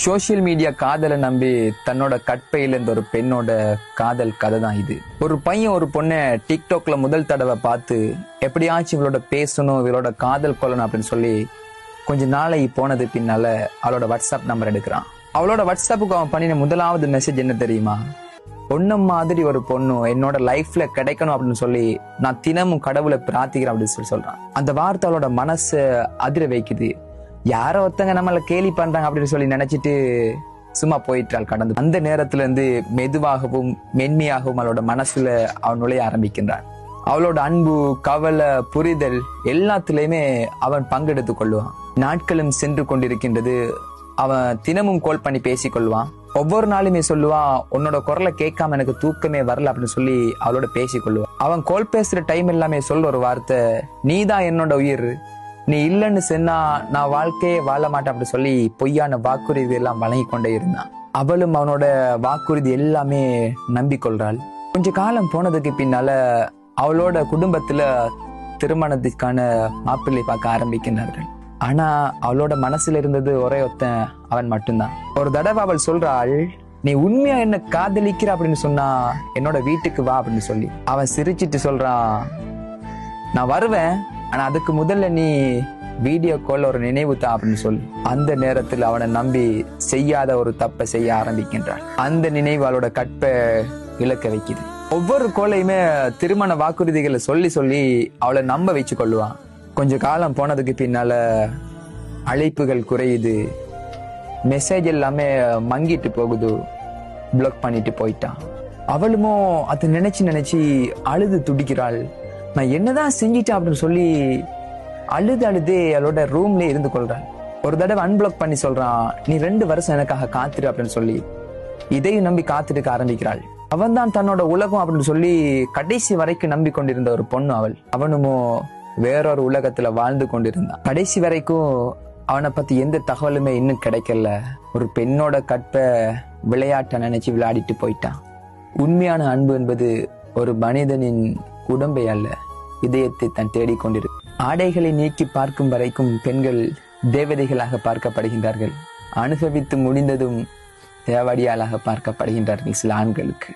Social media காதலை நம்பி தன்னோட கற்பையில இருந்த ஒரு பெண்ணோட காதல் கதை தான் இது. ஒரு பையன் ஒரு பொண்ணை டிக்டாக்ல முதல் தடவை பார்த்து எப்படியாச்சும் இவளோட பேசணும், இவளோட காதல் கொள்ளணும் அப்படின்னு சொல்லி கொஞ்ச நாளை போனது பின்னால அவளோட வாட்ஸ்அப் நம்பர் எடுக்கிறான். அவளோட வாட்ஸ்அப்புக்கு அவன் பண்ணின முதலாவது மெசேஜ் என்ன தெரியுமா? பொண்ணு மாதிரி ஒரு பொண்ணு என்னோட லைஃப்ல கிடைக்கணும் அப்படின்னு சொல்லி நான் தினமும் கடவுளை பிரார்த்திக்கிறேன் அப்படின்னு சொல்லி சொல்றான். அந்த வார்த்தை அவளோட மனசை அதிர வைக்குது. யாரோ ஒருத்தங்க நம்மள கேலி பண்றாங்க அப்படின்னு சொல்லி நினைச்சிட்டு சும்மா போயிட்டாள் கடந்து. அந்த நேரத்துல இருந்து மெதுவாகவும் மென்மையாகவும் அவளோட மனசுல அவன் நுழைய ஆரம்பிக்கின்றான். அவளோட அன்பு, கவலை, புரிதல் எல்லாத்துலயுமே அவன் பங்கெடுத்துக் கொள்வான். நாட்களும் சென்று கொண்டிருக்கின்றது. அவன் தினமும் கால் பண்ணி பேசிக் கொள்வான். ஒவ்வொரு நாளுமே சொல்லுவான், உன்னோட குரலை கேட்காம எனக்கு தூக்கமே வரல அப்படின்னு சொல்லி அவளோட பேசிக் கொள்வான். அவன் கால் பேசுற டைம் எல்லாமே சொல்ற ஒரு வார்த்தை, நீதான் என்னோட உயிர், நீ இல்லைன்னு சொன்னா நான் வாழ்க்கையே வாழ மாட்டேன் அப்படி சொல்லி பொய்யான வாக்குறுதி எல்லாம் வழங்கி கொண்டே இருந்தான். அவளும் அவனோட வாக்குறுதி எல்லாமே நம்பிக்கொள்றாள். கொஞ்ச காலம் போனதுக்கு பின்னால அவளோட குடும்பத்துல திருமணத்துக்கான மாப்பிள்ளை பார்க்க ஆரம்பிக்கின்றார்கள். ஆனா அவளோட மனசுல இருந்தது ஒரே ஒருத்தன் அவன் மட்டும்தான். ஒரு தடவை அவள் சொல்றாள், நீ உண்மையா என்ன காதலிக்கிற அப்படின்னு சொன்னா என்னோட வீட்டுக்கு வா அப்படின்னு சொல்லி. அவன் சிரிச்சிட்டு சொல்றான், நான் வருவேன், ஆனா அதுக்கு முதல்ல நீ வீடியோ கால் ஒரு நினைவு தான் அப்படின்னு சொல்லி. அந்த நேரத்தில் அவனை நம்பி செய்யாத ஒரு தப்பை செய்ய ஆரம்பிக்கின்றான். அந்த நினைவு அவளோட கற்பை இழக்க வைக்குது. ஒவ்வொரு கோலையுமே திருமண வாக்குறுதிகளை சொல்லி சொல்லி அவளை நம்ப வச்சு கொள்ளுவான். கொஞ்ச காலம் போனதுக்கு பின்னால அழைப்புகள் குறையுது, மெசேஜ் எல்லாமே மங்கிட்டு போகுது, பிளாக் பண்ணிட்டு போயிட்டான். அவளுமோ அதை நினைச்சு நினைச்சு அழுது துடிக்கிறாள். நான் என்னதான் செஞ்சிட்டேன் அப்படின்னு சொல்லி அழுது அழுது அவளோட ரூம்ல இருந்து கொள்றாள். ஒரு தடவை அன்பிளாக் பண்ணி சொல்றான், நீ 2 வருஷம் எனக்காக காத்துரு அப்படின்னு சொல்லி. இதையும் நம்பி காத்துட்டு ஆரம்பிக்கிறாள். அவன் தான் தன்னோட உலகம் அப்படின்னு சொல்லி கடைசி வரைக்கும் நம்பி கொண்டிருந்த ஒரு பொண்ணு அவள். அவனுமோ வேறொரு உலகத்துல வாழ்ந்து கொண்டிருந்தான். கடைசி வரைக்கும் அவனை பத்தி எந்த தகவலுமே இன்னும் கிடைக்கல. ஒரு பெண்ணோட கற்பை விளையாட்ட நினைச்சு விளையாடிட்டு போயிட்டான். உண்மையான அன்பு என்பது ஒரு மனிதனின் உடம்பை அல்ல, இதயத்தை தான் தேடிக்கொண்டிருக்கு. ஆடைகளை நீக்கி பார்க்கும் வரைக்கும் பெண்கள் தேவதைகளாக பார்க்கப்படுகின்றார்கள். அனுபவித்து முடிந்ததும் தேவடியாளாக பார்க்கப்படுகின்றார்கள் சில ஆண்களுக்கு.